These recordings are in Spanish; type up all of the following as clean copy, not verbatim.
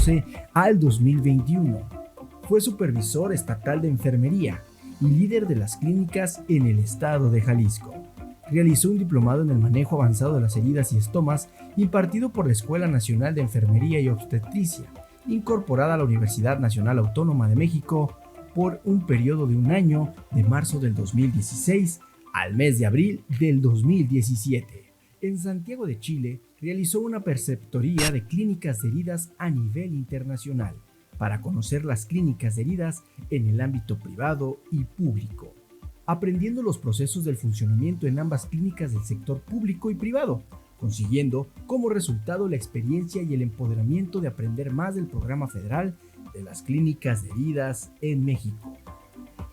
2014 al 2021. Fue supervisor estatal de enfermería y líder de las clínicas en el estado de Jalisco. Realizó un diplomado en el manejo avanzado de las heridas y estomas impartido por la Escuela Nacional de Enfermería y Obstetricia, incorporada a la Universidad Nacional Autónoma de México por un periodo de un año, de marzo del 2016 al mes de abril del 2017. En Santiago de Chile, realizó una preceptoría de clínicas de heridas a nivel internacional para conocer las clínicas de heridas en el ámbito privado y público, aprendiendo los procesos del funcionamiento en ambas clínicas del sector público y privado, consiguiendo como resultado la experiencia y el empoderamiento de aprender más del programa federal de las clínicas de heridas en México.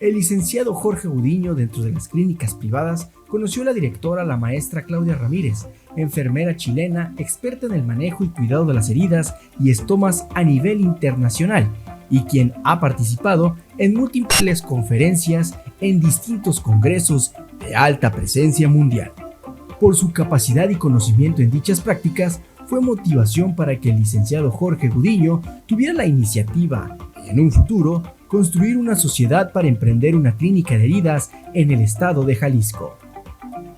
El licenciado Jorge Gudiño, dentro de las clínicas privadas, conoció a la directora, la maestra Claudia Ramírez, enfermera chilena, experta en el manejo y cuidado de las heridas y estomas a nivel internacional, y quien ha participado en múltiples conferencias en distintos congresos de alta presencia mundial. Por su capacidad y conocimiento en dichas prácticas, fue motivación para que el licenciado Jorge Gudiño tuviera la iniciativa, en un futuro, construir una sociedad para emprender una clínica de heridas en el estado de Jalisco.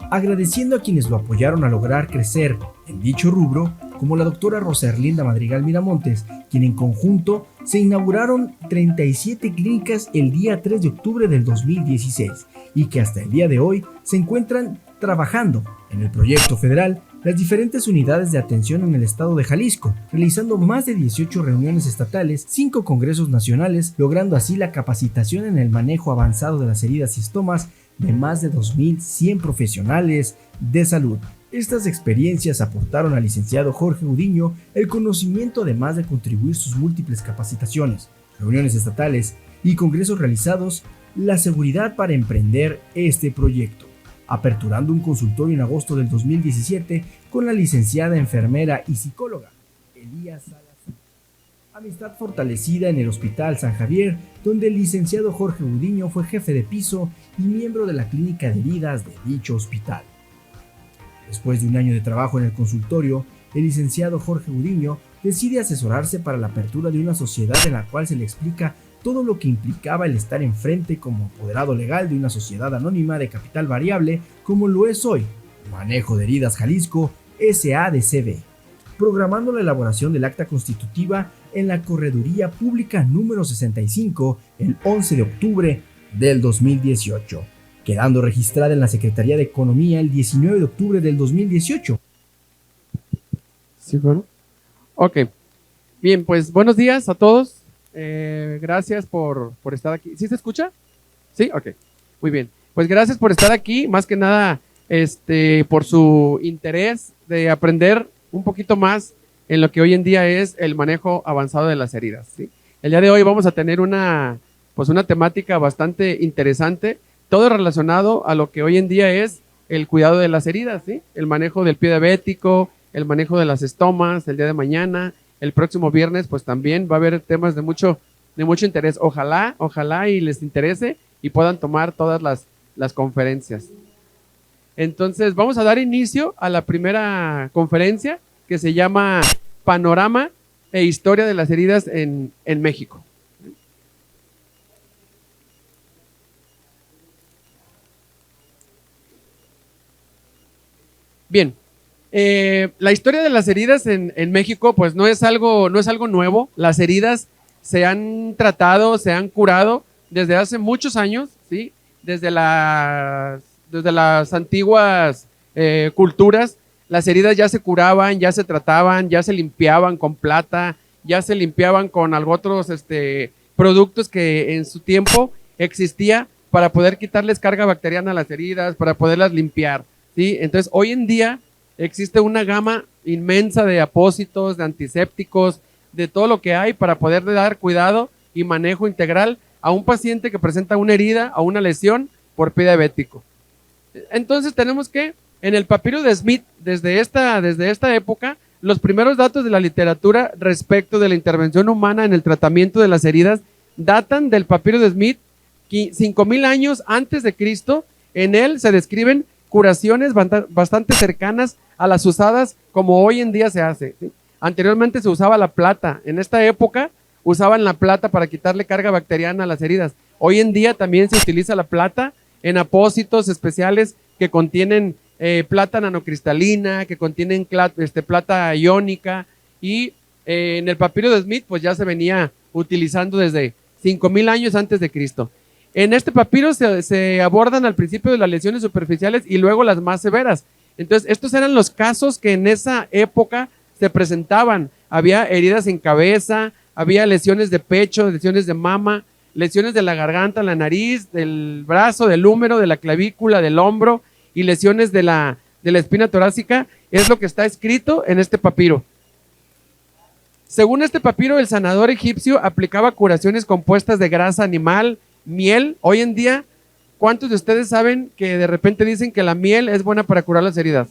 Agradeciendo a quienes lo apoyaron a lograr crecer en dicho rubro, como la doctora Rosa Erlinda Madrigal Miramontes, quien en conjunto se inauguraron 37 clínicas el día 3 de octubre del 2016 y que hasta el día de hoy se encuentran trabajando en el proyecto federal las diferentes unidades de atención en el estado de Jalisco, realizando más de 18 reuniones estatales, 5 congresos nacionales, logrando así la capacitación en el manejo avanzado de las heridas y estomas de más de 2.100 profesionales de salud. Estas experiencias aportaron al licenciado Jorge Gudiño el conocimiento, además de contribuir sus múltiples capacitaciones, reuniones estatales y congresos realizados, la seguridad para emprender este proyecto, aperturando un consultorio en agosto del 2017 con la licenciada enfermera y psicóloga Elías Salazar. Amistad fortalecida en el Hospital San Javier, donde el licenciado Jorge Gudiño fue jefe de piso y miembro de la clínica de heridas de dicho hospital. Después de un año de trabajo en el consultorio, el licenciado Jorge Gudiño decide asesorarse para la apertura de una sociedad en la cual se le explica todo lo que implicaba el estar enfrente como apoderado legal de una sociedad anónima de capital variable como lo es hoy, Manejo de Heridas Jalisco SADCB, programando la elaboración del acta constitutiva en la Correduría Pública número 65 el 11 de octubre del 2018. Quedando registrada en la Secretaría de Economía el 19 de octubre del 2018. Sí, bueno. Ok. Bien, pues buenos días a todos. Gracias por estar aquí. ¿Sí se escucha? Sí, ok. Muy bien. Pues gracias por estar aquí. Más que nada, por su interés de aprender un poquito más en lo que hoy en día es el manejo avanzado de las heridas, ¿sí? El día de hoy vamos a tener una temática bastante interesante. Todo relacionado a lo que hoy en día es el cuidado de las heridas, ¿sí? El manejo del pie diabético, el manejo de las estomas, el día de mañana, el próximo viernes, pues también va a haber temas de mucho interés. Ojalá y les interese y puedan tomar todas las conferencias. Entonces, vamos a dar inicio a la primera conferencia que se llama Panorama e Historia de las Heridas en México. Bien, la historia de las heridas en México pues no es algo nuevo. Las heridas se han tratado, se han curado desde hace muchos años, ¿sí? Desde las antiguas culturas, las heridas ya se curaban, ya se trataban, ya se limpiaban con plata, ya se limpiaban con otros productos que en su tiempo existía para poder quitarles carga bacteriana a las heridas, para poderlas limpiar, ¿sí? Entonces, hoy en día existe una gama inmensa de apósitos, de antisépticos, de todo lo que hay para poder dar cuidado y manejo integral a un paciente que presenta una herida o una lesión por pie diabético. Entonces, tenemos que, en el papiro de Smith, desde esta época, los primeros datos de la literatura respecto de la intervención humana en el tratamiento de las heridas datan del papiro de Smith 5,000 años antes de Cristo. En él se describen curaciones bastante cercanas a las usadas como hoy en día se hace, ¿sí? Anteriormente se usaba la plata. En esta época usaban la plata para quitarle carga bacteriana a las heridas. Hoy en día también se utiliza la plata en apósitos especiales que contienen plata nanocristalina, que contienen plata iónica, y en el papiro de Smith pues ya se venía utilizando desde 5000 años antes de Cristo. En este papiro se abordan al principio de las lesiones superficiales y luego las más severas. Entonces, estos eran los casos que en esa época se presentaban. Había heridas en cabeza, había lesiones de pecho, lesiones de mama, lesiones de la garganta, la nariz, del brazo, del húmero, de la clavícula, del hombro, y lesiones de la espina torácica. Es lo que está escrito en este papiro. Según este papiro, el sanador egipcio aplicaba curaciones compuestas de grasa animal, miel. Hoy en día, ¿cuántos de ustedes saben que de repente dicen que la miel es buena para curar las heridas?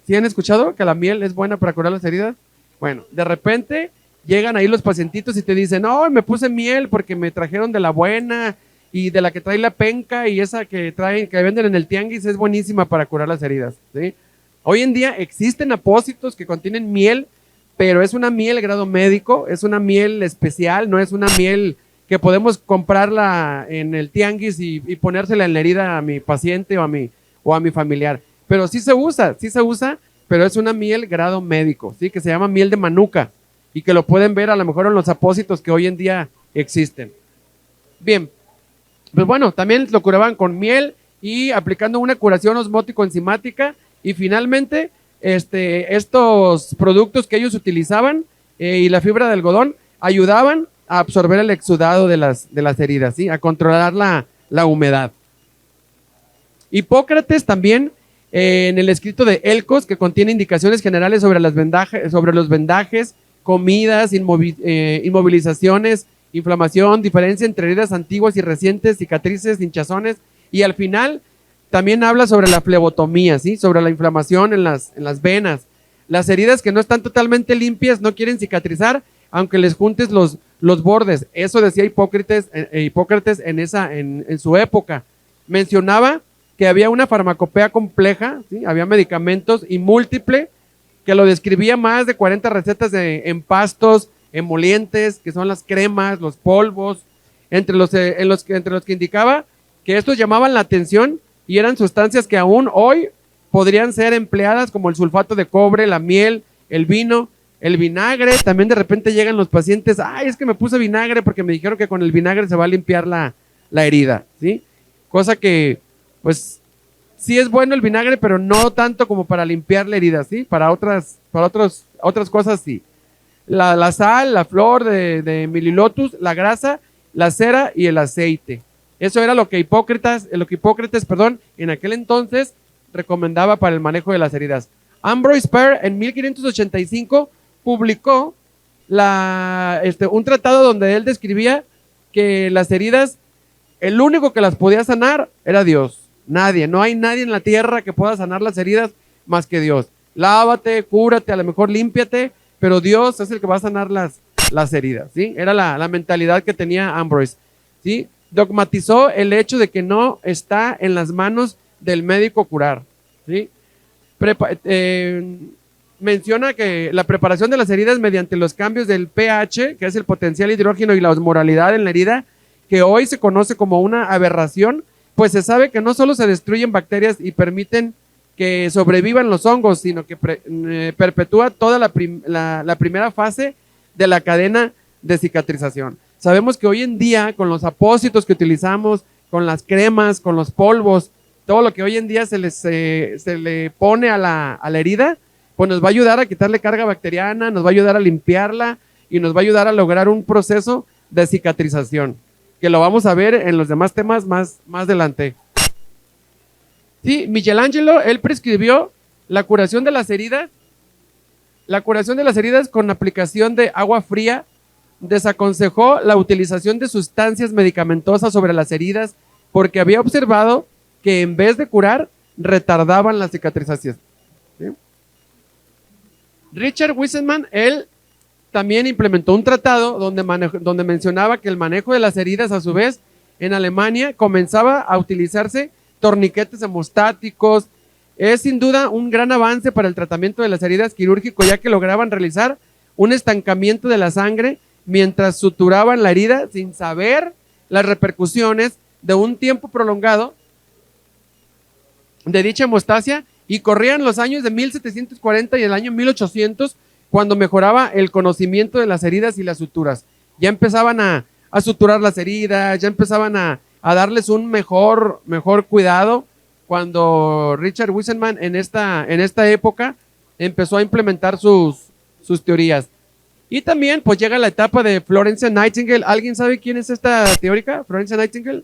¿Sí han escuchado que la miel es buena para curar las heridas? Bueno, de repente llegan ahí los pacientitos y te dicen, no, me puse miel porque me trajeron de la buena y de la que trae la penca, y esa que venden en el tianguis es buenísima para curar las heridas, ¿sí? Hoy en día existen apósitos que contienen miel, pero es una miel grado médico, es una miel especial, no es una miel que podemos comprarla en el tianguis y ponérsela en la herida a mi paciente o a mi familiar. Pero sí se usa, pero es una miel grado médico, ¿sí? Que se llama miel de manuka, y que lo pueden ver a lo mejor en los apósitos que hoy en día existen. Bien, pues bueno, también lo curaban con miel y aplicando una curación osmótico-enzimática, y finalmente estos productos que ellos utilizaban y la fibra de algodón ayudaban a absorber el exudado de las heridas, ¿sí? A controlar la humedad. Hipócrates también, en el escrito de Elcos, que contiene indicaciones generales sobre los vendajes, comidas, inmovilizaciones, inflamación, diferencia entre heridas antiguas y recientes, cicatrices, hinchazones, y al final también habla sobre la flebotomía, ¿sí? Sobre la inflamación en las venas. Las heridas que no están totalmente limpias no quieren cicatrizar, aunque les juntes los bordes. Eso decía Hipócrates en su época. Mencionaba que había una farmacopea compleja, ¿sí? Había medicamentos y múltiple, que lo describía más de 40 recetas de empastos, emolientes, que son las cremas, los polvos, entre los que indicaba que estos llamaban la atención y eran sustancias que aún hoy podrían ser empleadas, como el sulfato de cobre, la miel, el vino, el vinagre. También de repente llegan los pacientes, ay, es que me puse vinagre porque me dijeron que con el vinagre se va a limpiar la herida, ¿sí? Cosa que, pues, sí es bueno el vinagre, pero no tanto como para limpiar la herida, ¿sí? Para otras cosas sí. La sal, la flor de Melilotus, la grasa, la cera y el aceite. Eso era lo que Hipócrates, en aquel entonces recomendaba para el manejo de las heridas. Ambroise Paré en 1585 publicó un tratado donde él describía que las heridas, el único que las podía sanar era Dios. No hay nadie en la tierra que pueda sanar las heridas más que Dios. Lávate, cúrate, a lo mejor límpiate, pero Dios es el que va a sanar las heridas, ¿sí? Era la mentalidad que tenía Ambroise, ¿sí? Dogmatizó el hecho de que no está en las manos del médico curar, ¿sí? Menciona que la preparación de las heridas mediante los cambios del pH, que es el potencial hidrógeno, y la osmolaridad en la herida, que hoy se conoce como una aberración, pues se sabe que no solo se destruyen bacterias y permiten que sobrevivan los hongos, sino que perpetúa toda la primera fase de la cadena de cicatrización. Sabemos que hoy en día, con los apósitos que utilizamos, con las cremas, con los polvos, todo lo que hoy en día se le pone a la herida, pues nos va a ayudar a quitarle carga bacteriana, nos va a ayudar a limpiarla y nos va a ayudar a lograr un proceso de cicatrización, que lo vamos a ver en los demás temas más adelante. Sí, Michelangelo, él prescribió la curación de las heridas con aplicación de agua fría. Desaconsejó la utilización de sustancias medicamentosas sobre las heridas porque había observado que en vez de curar, retardaban la cicatrización, ¿sí? Richard Wiseman, él también implementó un tratado donde mencionaba que el manejo de las heridas, a su vez, en Alemania comenzaba a utilizarse torniquetes hemostáticos. Es sin duda un gran avance para el tratamiento de las heridas quirúrgico, ya que lograban realizar un estancamiento de la sangre mientras suturaban la herida sin saber las repercusiones de un tiempo prolongado de dicha hemostasia, y corrían los años de 1740 y el año 1800 cuando mejoraba el conocimiento de las heridas y las suturas. Ya empezaban a suturar las heridas, ya empezaban a darles un mejor cuidado, cuando Richard Wiseman en esta época empezó a implementar sus teorías. Y también pues llega la etapa de Florence Nightingale. ¿Alguien sabe quién es esta teórica? Florence Nightingale.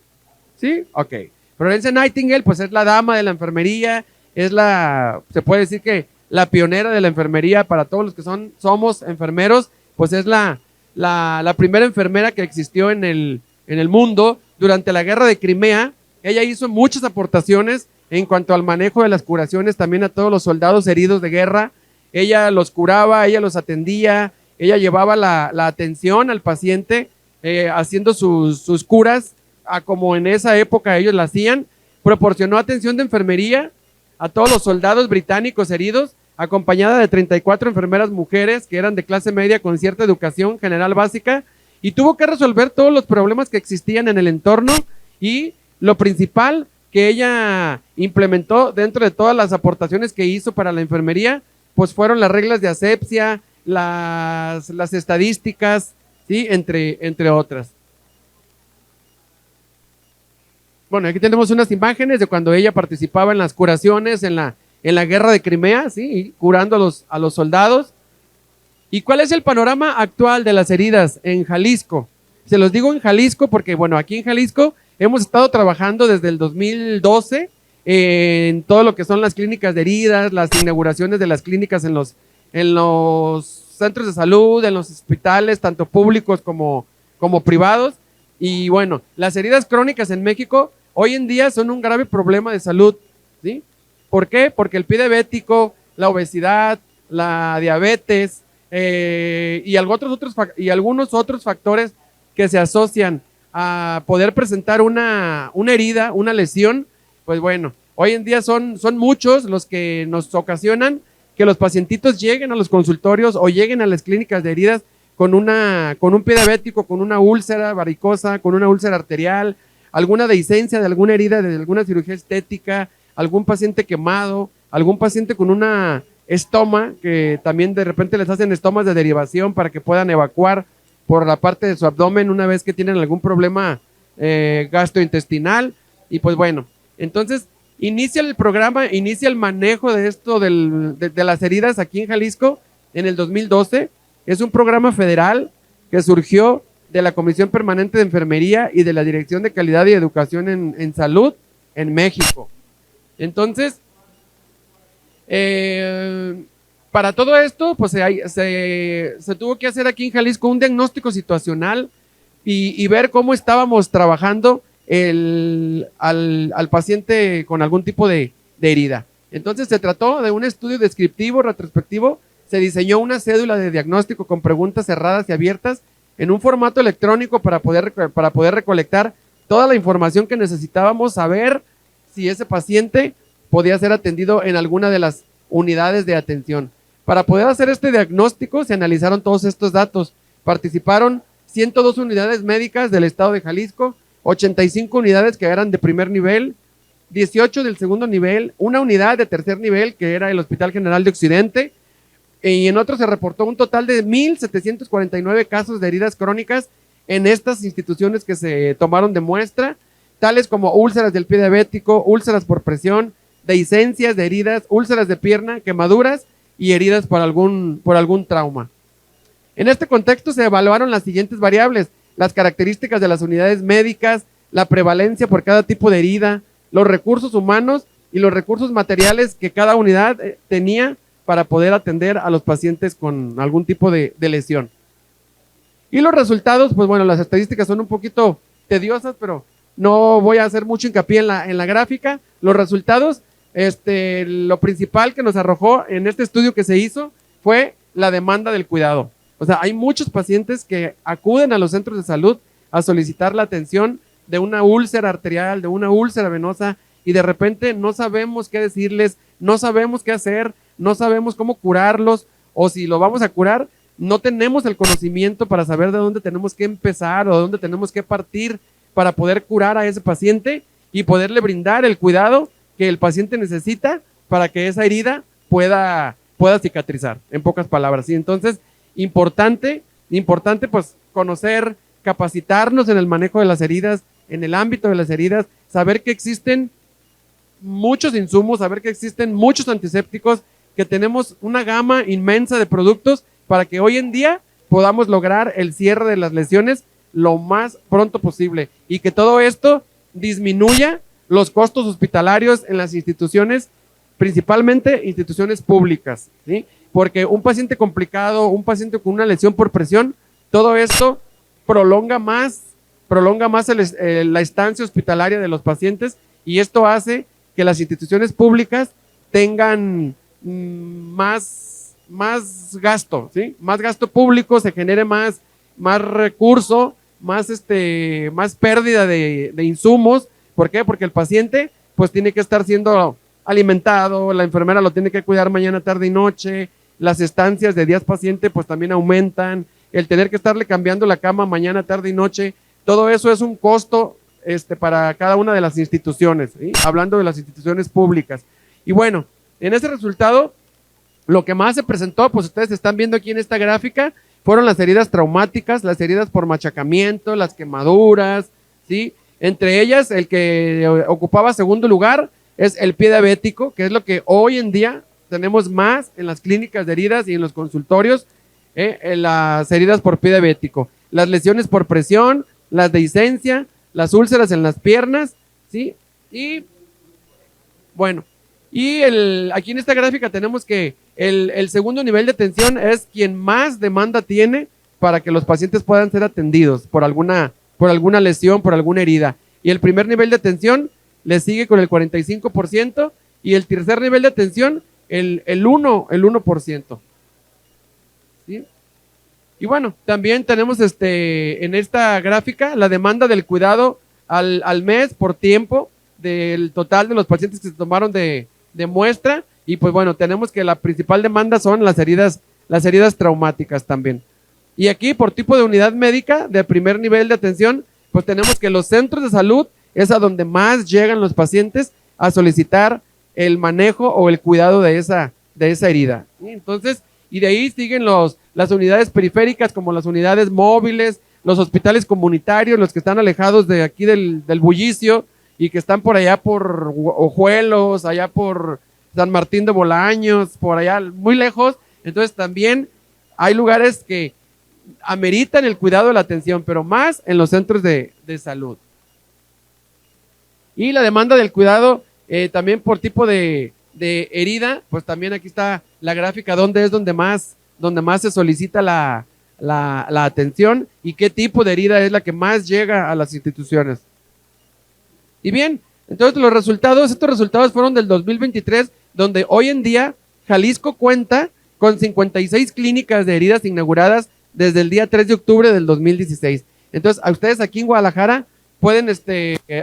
¿Sí? Ok. Florence Nightingale pues es la dama de la enfermería, se puede decir que la pionera de la enfermería para todos los que somos enfermeros, pues es la primera enfermera que existió en el mundo durante la guerra de Crimea. Ella hizo muchas aportaciones en cuanto al manejo de las curaciones también a todos los soldados heridos de guerra. Ella los curaba, ella los atendía, ella llevaba la atención al paciente, haciendo sus curas como en esa época ellos la hacían. Proporcionó atención de enfermería a todos los soldados británicos heridos, acompañada de 34 enfermeras mujeres que eran de clase media con cierta educación general básica, y tuvo que resolver todos los problemas que existían en el entorno. Y lo principal que ella implementó dentro de todas las aportaciones que hizo para la enfermería, pues fueron las reglas de asepsia, las estadísticas, ¿sí? entre otras. Bueno, aquí tenemos unas imágenes de cuando ella participaba en las curaciones en la guerra de Crimea, ¿sí? Curando a los soldados. ¿Y cuál es el panorama actual de las heridas en Jalisco? Se los digo en Jalisco porque, bueno, aquí en Jalisco hemos estado trabajando desde el 2012 en todo lo que son las clínicas de heridas, las inauguraciones de las clínicas en los centros de salud, en los hospitales, tanto públicos como privados. Y bueno, las heridas crónicas en México hoy en día son un grave problema de salud, ¿sí? ¿Por qué? Porque el pie diabético, la obesidad, la diabetes y algunos otros factores que se asocian a poder presentar una herida, una lesión, pues bueno, hoy en día son muchos los que nos ocasionan que los pacientitos lleguen a los consultorios o lleguen a las clínicas de heridas con un pie diabético, con una úlcera varicosa, con una úlcera arterial, alguna dehiscencia de alguna herida, de alguna cirugía estética, algún paciente quemado, algún paciente con una estoma, que también de repente les hacen estomas de derivación para que puedan evacuar por la parte de su abdomen una vez que tienen algún problema gastrointestinal. Y pues bueno, entonces inicia el programa, inicia el manejo de esto de las heridas aquí en Jalisco en el 2012. Es un programa federal que surgió de la Comisión Permanente de Enfermería y de la Dirección de Calidad y Educación en Salud en México. Entonces, para todo esto, pues se tuvo que hacer aquí en Jalisco un diagnóstico situacional y ver cómo estábamos trabajando al paciente con algún tipo de herida. Entonces se trató de un estudio descriptivo, retrospectivo. Se diseñó una cédula de diagnóstico con preguntas cerradas y abiertas en un formato electrónico para poder recolectar toda la información que necesitábamos saber si ese paciente podía ser atendido en alguna de las unidades de atención. Para poder hacer este diagnóstico se analizaron todos estos datos. Participaron 102 unidades médicas del estado de Jalisco, 85 unidades que eran de primer nivel, 18 del segundo nivel, una unidad de tercer nivel que era el Hospital General de Occidente, y en otro se reportó un total de 1,749 casos de heridas crónicas en estas instituciones que se tomaron de muestra, tales como úlceras del pie diabético, úlceras por presión, dehiscencias de heridas, úlceras de pierna, quemaduras y heridas por algún trauma. En este contexto se evaluaron las siguientes variables: las características de las unidades médicas, la prevalencia por cada tipo de herida, los recursos humanos y los recursos materiales que cada unidad tenía para poder atender a los pacientes con algún tipo de lesión. Y los resultados, pues bueno, las estadísticas son un poquito tediosas, pero no voy a hacer mucho hincapié en la gráfica. Los resultados, lo principal que nos arrojó en este estudio que se hizo fue la demanda del cuidado. O sea, hay muchos pacientes que acuden a los centros de salud a solicitar la atención de una úlcera arterial, de una úlcera venosa, y de repente no sabemos qué decirles, no sabemos qué hacer, no sabemos cómo curarlos, o si lo vamos a curar, no tenemos el conocimiento para saber de dónde tenemos que empezar o de dónde tenemos que partir para poder curar a ese paciente y poderle brindar el cuidado que el paciente necesita para que esa herida pueda cicatrizar, en pocas palabras. Y entonces, importante pues conocer, capacitarnos en el manejo de las heridas, en el ámbito de las heridas, saber que existen muchos insumos, saber que existen muchos antisépticos, que tenemos una gama inmensa de productos para que hoy en día podamos lograr el cierre de las lesiones lo más pronto posible y que todo esto disminuya los costos hospitalarios en las instituciones, principalmente instituciones públicas, ¿sí? Porque un paciente complicado, un paciente con una lesión por presión, todo esto prolonga más la estancia hospitalaria de los pacientes y esto hace que las instituciones públicas tengan más gasto, ¿sí? Más gasto público, se genere más recurso, más pérdida de insumos. ¿Por qué? Porque el paciente pues tiene que estar siendo alimentado, la enfermera lo tiene que cuidar mañana, tarde y noche, las estancias de días paciente pues también aumentan, el tener que estarle cambiando la cama mañana, tarde y noche, todo eso es un costo para cada una de las instituciones, ¿sí? Hablando de las instituciones públicas. Y bueno, en ese resultado, lo que más se presentó, pues ustedes están viendo aquí en esta gráfica, fueron las heridas traumáticas, las heridas por machacamiento, las quemaduras, ¿sí? Entre ellas, el que ocupaba segundo lugar es el pie diabético, que es lo que hoy en día tenemos más en las clínicas de heridas y en los consultorios, en las heridas por pie diabético. Las lesiones por presión, las dehiscencia, las úlceras en las piernas, ¿sí? Y bueno, y aquí en esta gráfica tenemos que el segundo nivel de atención es quien más demanda tiene para que los pacientes puedan ser atendidos por alguna lesión, por alguna herida. Y el primer nivel de atención le sigue con el 45% y el tercer nivel de atención el 1%. ¿Sí? Y bueno, también tenemos en esta gráfica la demanda del cuidado al mes por tiempo del total de los pacientes que se tomaron de muestra. Y pues bueno, tenemos que la principal demanda son las heridas traumáticas también. Y aquí por tipo de unidad médica de primer nivel de atención, pues tenemos que los centros de salud es a donde más llegan los pacientes a solicitar el manejo o el cuidado de esa herida. ¿Sí? Entonces, y de ahí siguen las unidades periféricas como las unidades móviles, los hospitales comunitarios, los que están alejados de aquí del bullicio y que están por allá por Ojuelos, allá por San Martín de Bolaños, por allá muy lejos. Entonces también hay lugares que ameritan el cuidado de la atención, pero más en los centros de salud. Y la demanda del cuidado también por tipo de herida, pues también aquí está la gráfica donde más se solicita la atención y qué tipo de herida es la que más llega a las instituciones. Y bien, entonces estos resultados fueron del 2023, donde hoy en día Jalisco cuenta con 56 clínicas de heridas inauguradas desde el día 3 de octubre del 2016. Entonces, a ustedes aquí en Guadalajara pueden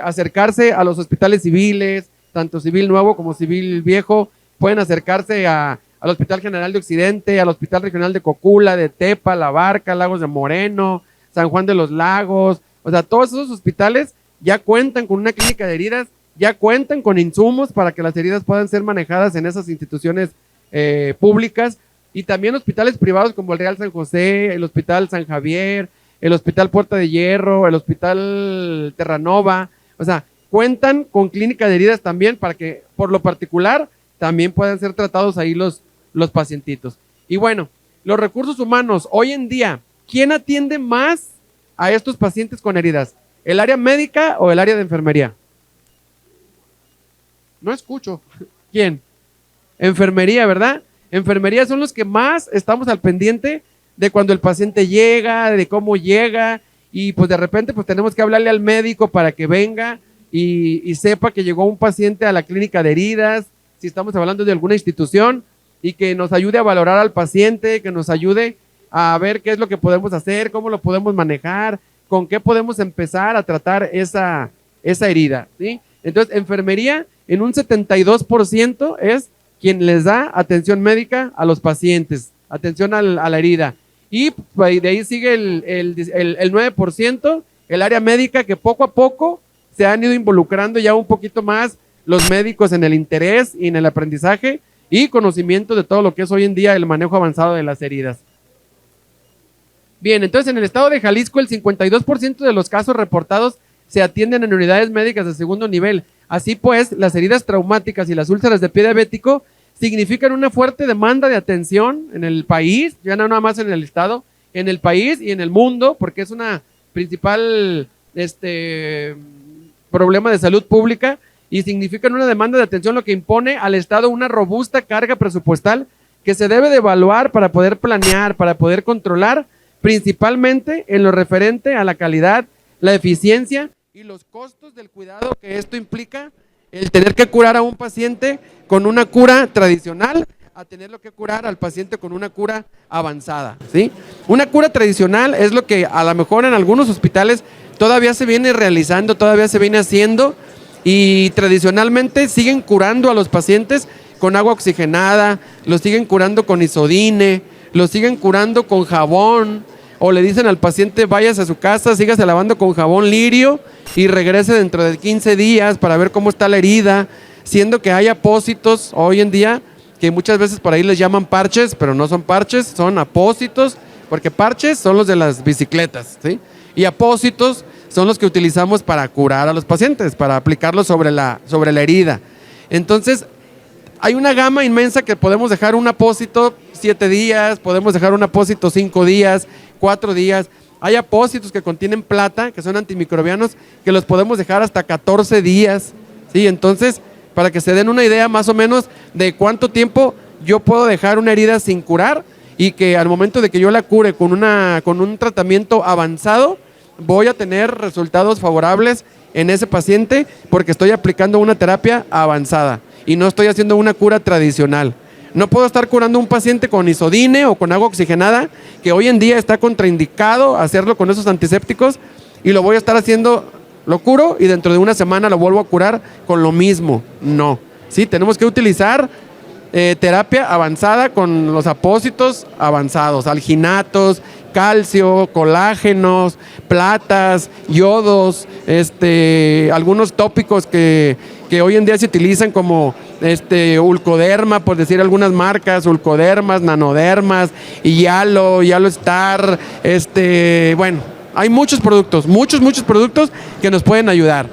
acercarse a los hospitales civiles, tanto civil nuevo como civil viejo, pueden acercarse al Hospital General de Occidente, al Hospital Regional de Cocula, de Tepa, La Barca, Lagos de Moreno, San Juan de los Lagos, o sea, todos esos hospitales ya cuentan con una clínica de heridas, ya cuentan con insumos para que las heridas puedan ser manejadas en esas instituciones públicas y también hospitales privados como el Real San José, el Hospital San Javier, el Hospital Puerta de Hierro, el Hospital Terranova, o sea, cuentan con clínica de heridas también para que por lo particular también puedan ser tratados ahí los pacientitos. Y bueno, los recursos humanos, hoy en día, ¿quién atiende más a estos pacientes con heridas? ¿El área médica o el área de enfermería? No escucho. ¿Quién? Enfermería, ¿verdad? Enfermería son los que más estamos al pendiente de cuando el paciente llega, de cómo llega, y pues de repente pues tenemos que hablarle al médico para que venga y sepa que llegó un paciente a la clínica de heridas, si estamos hablando de alguna institución, y que nos ayude a valorar al paciente, que nos ayude a ver qué es lo que podemos hacer, cómo lo podemos manejar, con qué podemos empezar a tratar esa herida, ¿sí? Entonces, enfermería en un 72% es quien les da atención médica a los pacientes, atención a la herida. Y de ahí sigue el 9%, el área médica, que poco a poco se han ido involucrando ya un poquito más los médicos en el interés y en el aprendizaje y conocimiento de todo lo que es hoy en día el manejo avanzado de las heridas. Bien, entonces en el estado de Jalisco el 52% de los casos reportados se atienden en unidades médicas de segundo nivel. Así pues, las heridas traumáticas y las úlceras de pie diabético significan una fuerte demanda de atención en el país, ya no nada más en el estado, en el país y en el mundo, porque es una principal problema de salud pública y significan una demanda de atención, lo que impone al estado una robusta carga presupuestal que se debe de evaluar para poder planear, para poder controlar, principalmente en lo referente a la calidad, la eficiencia y los costos del cuidado que esto implica, el tener que curar a un paciente con una cura tradicional a tenerlo que curar al paciente con una cura avanzada, ¿sí? Una cura tradicional es lo que a lo mejor en algunos hospitales todavía se viene realizando, todavía se viene haciendo y tradicionalmente siguen curando a los pacientes con agua oxigenada, los siguen curando con isodine, los siguen curando con jabón, o le dicen al paciente váyase a su casa, sígase lavando con jabón lirio y regrese dentro de 15 días para ver cómo está la herida, siendo que hay apósitos hoy en día que muchas veces por ahí les llaman parches, pero no son parches, son apósitos, porque parches son los de las bicicletas, ¿sí? Y apósitos son los que utilizamos para curar a los pacientes, para aplicarlos sobre la herida. Entonces, hay una gama inmensa que podemos dejar un apósito 7 días, podemos dejar un apósito 5 días, 4 días. Hay apósitos que contienen plata, que son antimicrobianos, que los podemos dejar hasta 14 días, ¿sí? Entonces, para que se den una idea más o menos de cuánto tiempo yo puedo dejar una herida sin curar y que al momento de que yo la cure con un tratamiento avanzado, voy a tener resultados favorables en ese paciente porque estoy aplicando una terapia avanzada y no estoy haciendo una cura tradicional. No puedo estar curando a un paciente con isodine o con agua oxigenada, que hoy en día está contraindicado hacerlo con esos antisépticos, y lo voy a estar haciendo, lo curo y dentro de una semana lo vuelvo a curar con lo mismo. No, sí, tenemos que utilizar terapia avanzada con los apósitos avanzados, alginatos, calcio, colágenos, platas, yodos, algunos tópicos que hoy en día se utilizan como Ulcoderma, por decir algunas marcas, Ulcodermas, Nanodermas, Yalo Star, bueno, hay muchos productos, muchos productos que nos pueden ayudar.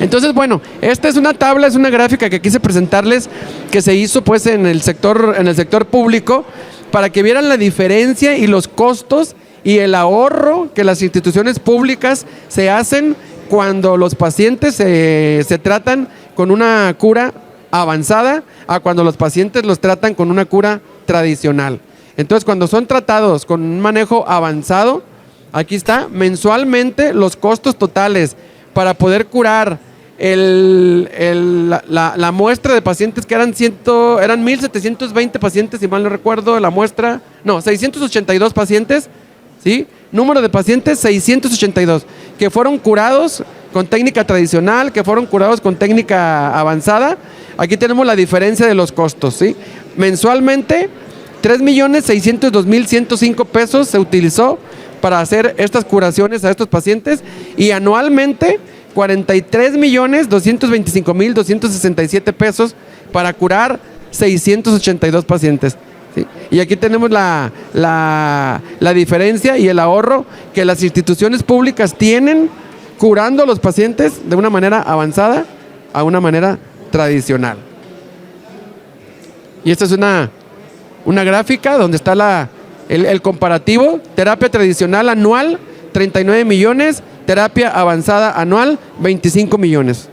Entonces, bueno, esta es una tabla, es una gráfica que quise presentarles que se hizo pues en el sector público para que vieran la diferencia y los costos y el ahorro que las instituciones públicas se hacen cuando los pacientes se tratan con una cura avanzada a cuando los pacientes los tratan con una cura tradicional. Entonces, cuando son tratados con un manejo avanzado, aquí está, mensualmente los costos totales para poder curar la muestra de pacientes que eran 1,720 pacientes, si mal no recuerdo, 682 pacientes, ¿sí? Número de pacientes 682, que fueron curados con técnica tradicional, que fueron curados con técnica avanzada. Aquí tenemos la diferencia de los costos, ¿sí? Mensualmente, 3,602,105 pesos se utilizó para hacer estas curaciones a estos pacientes, y anualmente 43,225,267 pesos para curar 682 pacientes. ¿Sí? Y aquí tenemos la diferencia y el ahorro que las instituciones públicas tienen curando a los pacientes de una manera avanzada a una manera tradicional. Y esta es una gráfica donde está el comparativo: terapia tradicional anual 39 millones, terapia avanzada anual 25 millones.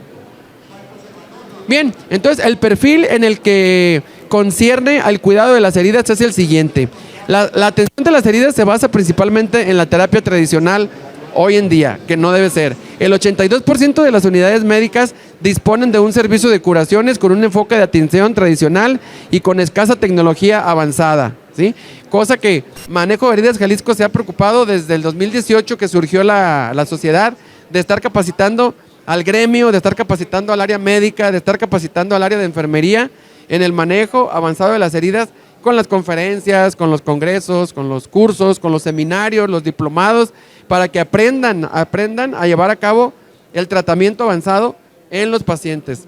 Bien, entonces el perfil en el que concierne al cuidado de las heridas es el siguiente. La atención de las heridas se basa principalmente en la terapia tradicional hoy en día, que no debe ser. El 82% de las unidades médicas disponen de un servicio de curaciones con un enfoque de atención tradicional y con escasa tecnología avanzada, ¿sí? Cosa que Manejo de Heridas Jalisco se ha preocupado desde el 2018 que surgió la sociedad, de estar capacitando al gremio, de estar capacitando al área médica, de estar capacitando al área de enfermería en el manejo avanzado de las heridas con las conferencias, con los congresos, con los cursos, con los seminarios, los diplomados, para que aprendan a llevar a cabo el tratamiento avanzado en los pacientes.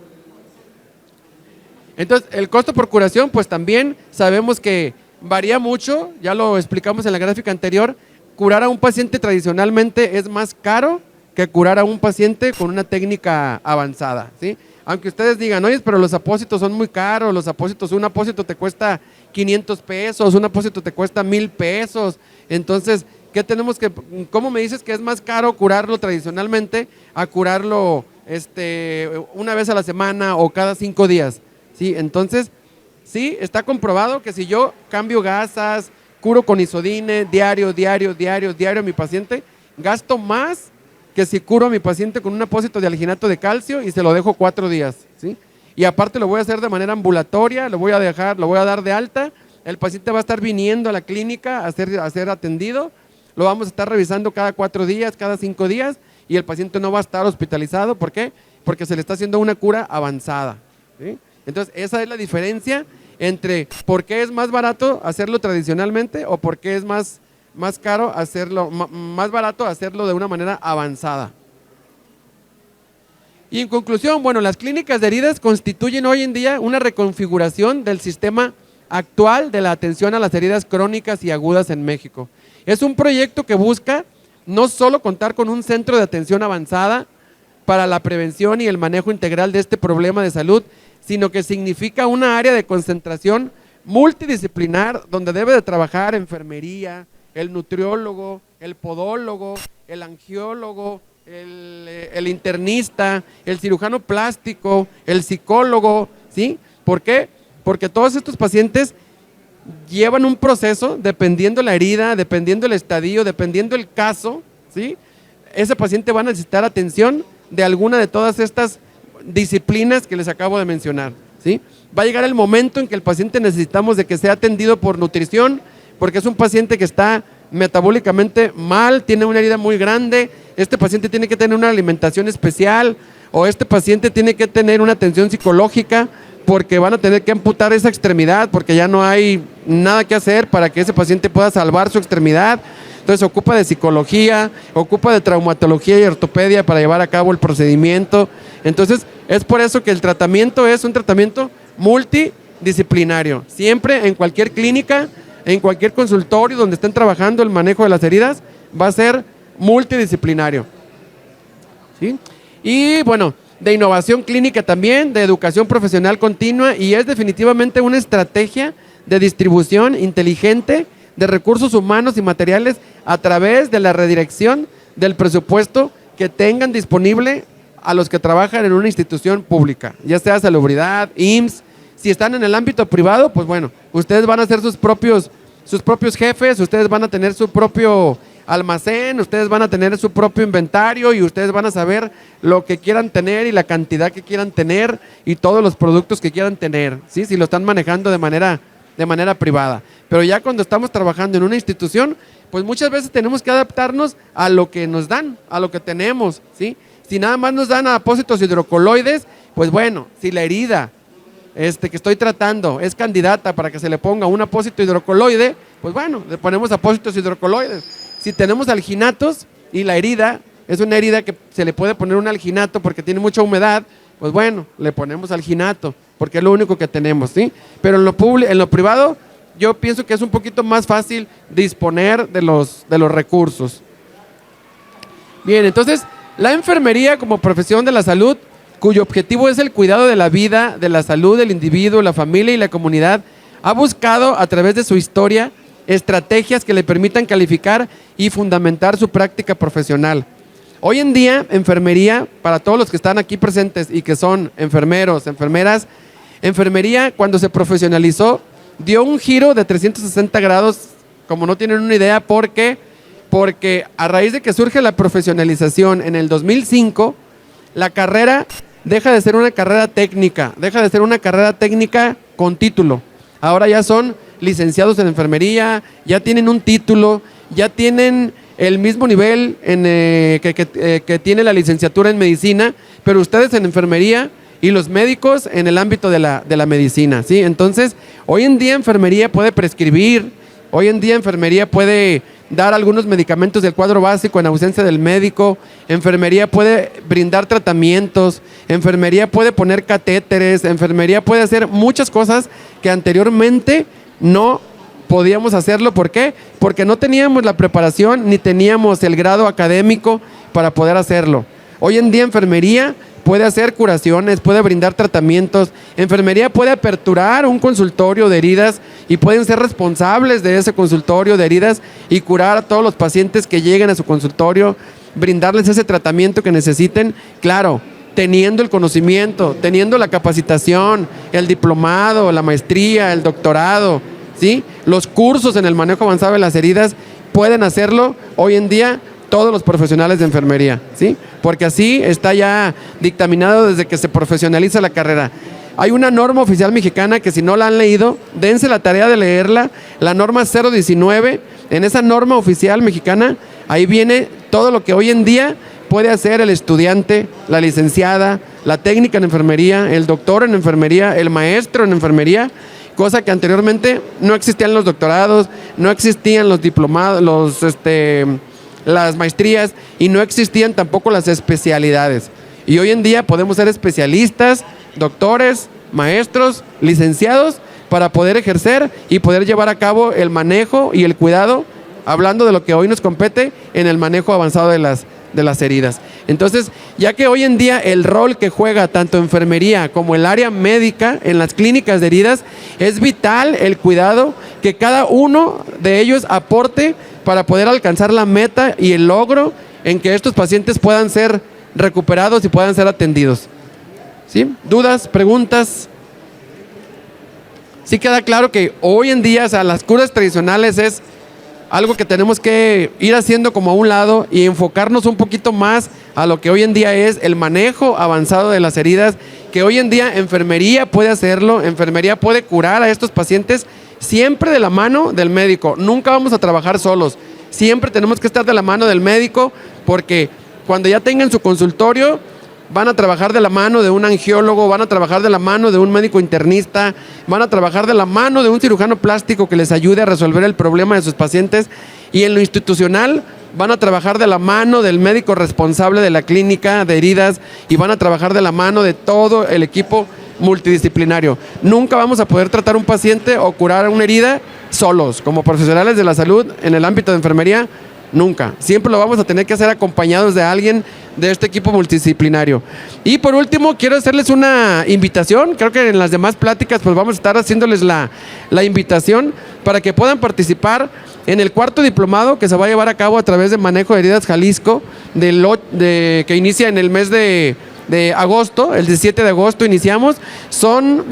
Entonces, el costo por curación, pues también sabemos que varía mucho, ya lo explicamos en la gráfica anterior. Curar a un paciente tradicionalmente es más caro que curar a un paciente con una técnica avanzada, ¿sí? Aunque ustedes digan, oye, pero los apósitos son muy caros, un apósito te cuesta 500 pesos, un apósito te cuesta 1,000 pesos, entonces, ¿cómo me dices que es más caro curarlo tradicionalmente a curarlo una vez a la semana o cada 5 días? Sí, entonces, sí, está comprobado que si yo cambio gasas, curo con isodine diario a mi paciente, gasto más que si curo a mi paciente con un apósito de alginato de calcio y se lo dejo 4 días, ¿sí? Y aparte lo voy a hacer de manera ambulatoria, lo voy a dar de alta, el paciente va a estar viniendo a la clínica a ser atendido, lo vamos a estar revisando cada 4 días, cada 5 días, y el paciente no va a estar hospitalizado. ¿Por qué? Porque se le está haciendo una cura avanzada, ¿sí? Entonces, esa es la diferencia entre por qué es más barato hacerlo tradicionalmente o por qué es más caro hacerlo, más barato hacerlo de una manera avanzada. Y en conclusión, bueno, las clínicas de heridas constituyen hoy en día una reconfiguración del sistema actual de la atención a las heridas crónicas y agudas en México. Es un proyecto que busca no solo contar con un centro de atención avanzada para la prevención y el manejo integral de este problema de salud, sino que significa una área de concentración multidisciplinar donde debe de trabajar enfermería, el nutriólogo, el podólogo, el angiólogo, el internista, el cirujano plástico, el psicólogo, ¿sí? ¿Por qué? Porque todos estos pacientes llevan un proceso, dependiendo la herida, dependiendo el estadio, dependiendo el caso, ¿sí? Ese paciente va a necesitar atención de alguna de todas estas disciplinas que les acabo de mencionar, ¿sí? Va a llegar el momento en que el paciente necesitamos de que sea atendido por nutrición, porque es un paciente que está metabólicamente mal, tiene una herida muy grande, este paciente tiene que tener una alimentación especial, o este paciente tiene que tener una atención psicológica, porque van a tener que amputar esa extremidad, porque ya no hay nada que hacer para que ese paciente pueda salvar su extremidad. Entonces ocupa de psicología, ocupa de traumatología y ortopedia para llevar a cabo el procedimiento. Entonces es por eso que el tratamiento es un tratamiento multidisciplinario. Siempre en cualquier clínica, en cualquier consultorio donde estén trabajando el manejo de las heridas, va a ser multidisciplinario, ¿sí? Y bueno, de innovación clínica también, de educación profesional continua, y es definitivamente una estrategia de distribución inteligente de recursos humanos y materiales a través de la redirección del presupuesto que tengan disponible a los que trabajan en una institución pública, ya sea salubridad, IMSS. Si están en el ámbito privado, pues bueno, ustedes van a ser sus propios jefes, ustedes van a tener su propio almacén, ustedes van a tener su propio inventario y ustedes van a saber lo que quieran tener y la cantidad que quieran tener y todos los productos que quieran tener, ¿sí? Si lo están manejando de manera privada. Pero ya cuando estamos trabajando en una institución, pues muchas veces tenemos que adaptarnos a lo que nos dan, a lo que tenemos, ¿sí? Si nada más nos dan apósitos hidrocoloides, pues bueno, si la herida que estoy tratando es candidata para que se le ponga un apósito hidrocoloide, pues bueno, le ponemos apósitos hidrocoloides. Si tenemos alginatos y la herida es una herida que se le puede poner un alginato porque tiene mucha humedad, pues bueno, le ponemos alginato, porque es lo único que tenemos, ¿sí? Pero en lo privado, yo pienso que es un poquito más fácil disponer de los recursos. Bien, entonces, la enfermería como profesión de la salud, cuyo objetivo es el cuidado de la vida, de la salud del individuo, la familia y la comunidad, ha buscado a través de su historia estrategias que le permitan calificar y fundamentar su práctica profesional. Hoy en día, enfermería, para todos los que están aquí presentes y que son enfermeros, enfermeras, enfermería cuando se profesionalizó dio un giro de 360 grados, como no tienen una idea. ¿Por qué? Porque a raíz de que surge la profesionalización en el 2005, la carrera deja de ser una carrera técnica, con título. Ahora ya son licenciados en enfermería, ya tienen un título, ya tienen el mismo nivel que tiene la licenciatura en medicina, pero ustedes en enfermería y los médicos en el ámbito de la medicina, ¿sí? Entonces, hoy en día enfermería puede prescribir, hoy en día enfermería puede dar algunos medicamentos del cuadro básico en ausencia del médico, enfermería puede brindar tratamientos, enfermería puede poner catéteres, enfermería puede hacer muchas cosas que anteriormente no podíamos hacerlo. ¿Por qué? Porque no teníamos la preparación ni teníamos el grado académico para poder hacerlo. Hoy en día enfermería puede hacer curaciones, puede brindar tratamientos, enfermería puede aperturar un consultorio de heridas y pueden ser responsables de ese consultorio de heridas y curar a todos los pacientes que lleguen a su consultorio, brindarles ese tratamiento que necesiten, claro, teniendo el conocimiento, teniendo la capacitación, el diplomado, la maestría, el doctorado, ¿sí? Los cursos en el manejo avanzado de las heridas pueden hacerlo hoy en día todos los profesionales de enfermería, ¿sí? Porque así está ya dictaminado desde que se profesionaliza la carrera. Hay una norma oficial mexicana que si no la han leído, dense la tarea de leerla, la norma 019. En esa norma oficial mexicana, ahí viene todo lo que hoy en día puede hacer el estudiante, la licenciada, la técnica en enfermería, el doctor en enfermería, el maestro en enfermería, cosa que anteriormente no existían los doctorados, no existían los diplomados, las maestrías y no existían tampoco las especialidades. Y hoy en día podemos ser especialistas, doctores, maestros, licenciados para poder ejercer y poder llevar a cabo el manejo y el cuidado, hablando de lo que hoy nos compete en el manejo avanzado de las heridas. Entonces, ya que hoy en día el rol que juega tanto enfermería como el área médica en las clínicas de heridas, es vital el cuidado que cada uno de ellos aporte para poder alcanzar la meta y el logro en que estos pacientes puedan ser recuperados y puedan ser atendidos. ¿Sí? ¿Dudas? ¿Preguntas? Sí queda claro que hoy en día, o sea, las curas tradicionales es algo que tenemos que ir haciendo como a un lado y enfocarnos un poquito más a lo que hoy en día es el manejo avanzado de las heridas, que hoy en día enfermería puede hacerlo, enfermería puede curar a estos pacientes siempre de la mano del médico. Nunca vamos a trabajar solos, siempre tenemos que estar de la mano del médico, porque cuando ya tengan su consultorio van a trabajar de la mano de un angiólogo, van a trabajar de la mano de un médico internista, van a trabajar de la mano de un cirujano plástico que les ayude a resolver el problema de sus pacientes, y en lo institucional van a trabajar de la mano del médico responsable de la clínica de heridas y van a trabajar de la mano de todo el equipo multidisciplinario. Nunca vamos a poder tratar un paciente o curar una herida solos, como profesionales de la salud en el ámbito de enfermería. Nunca. Siempre lo vamos a tener que hacer acompañados de alguien de este equipo multidisciplinario. Y por último, quiero hacerles una invitación. Creo que en las demás pláticas pues vamos a estar haciéndoles la invitación para que puedan participar en el cuarto diplomado que se va a llevar a cabo a través de Manejo de Heridas Jalisco, que inicia en el mes de agosto, el 17 de agosto iniciamos. Son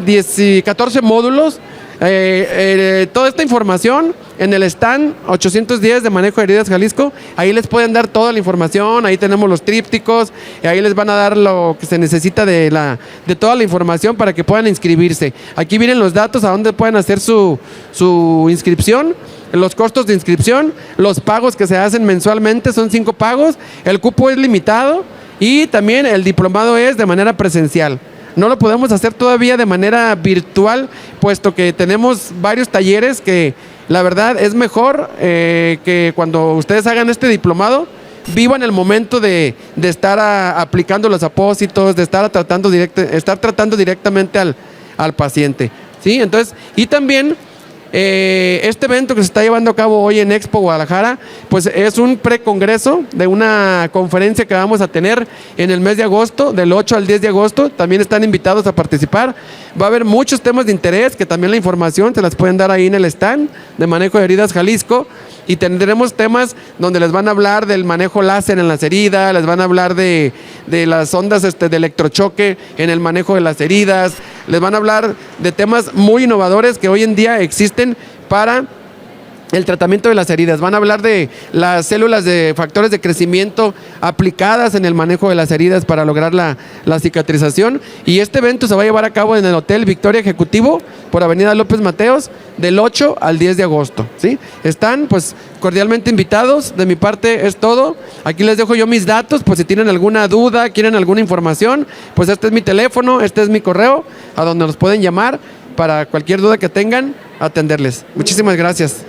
14 módulos. Toda esta información en el stand 810 de Manejo de Heridas Jalisco, ahí les pueden dar toda la información, ahí tenemos los trípticos, y ahí les van a dar lo que se necesita de toda la información para que puedan inscribirse. Aquí vienen los datos a donde pueden hacer su inscripción, los costos de inscripción, los pagos que se hacen mensualmente, son 5 pagos, el cupo es limitado y también el diplomado es de manera presencial. No lo podemos hacer todavía de manera virtual, puesto que tenemos varios talleres que la verdad es mejor que cuando ustedes hagan este diplomado, vivan el momento de estar aplicando los apósitos, de estar tratando directamente al paciente, ¿sí? Entonces, y también este evento que se está llevando a cabo hoy en Expo Guadalajara, pues es un precongreso de una conferencia que vamos a tener en el mes de agosto, del 8 al 10 de agosto. También están invitados a participar. Va a haber muchos temas de interés, que también la información se las pueden dar ahí en el stand de Manejo de Heridas Jalisco. Y tendremos temas donde les van a hablar del manejo láser en las heridas, les van a hablar de las ondas de electrochoque en el manejo de las heridas, les van a hablar de temas muy innovadores que hoy en día existen para el tratamiento de las heridas. Van a hablar de las células de factores de crecimiento aplicadas en el manejo de las heridas para lograr la cicatrización. Y este evento se va a llevar a cabo en el Hotel Victoria Ejecutivo por Avenida López Mateos del 8 al 10 de agosto. ¿Sí? Están pues cordialmente invitados. De mi parte es todo. Aquí les dejo yo mis datos, pues si tienen alguna duda, quieren alguna información, pues este es mi teléfono, este es mi correo, a donde nos pueden llamar para cualquier duda que tengan, atenderles. Muchísimas gracias.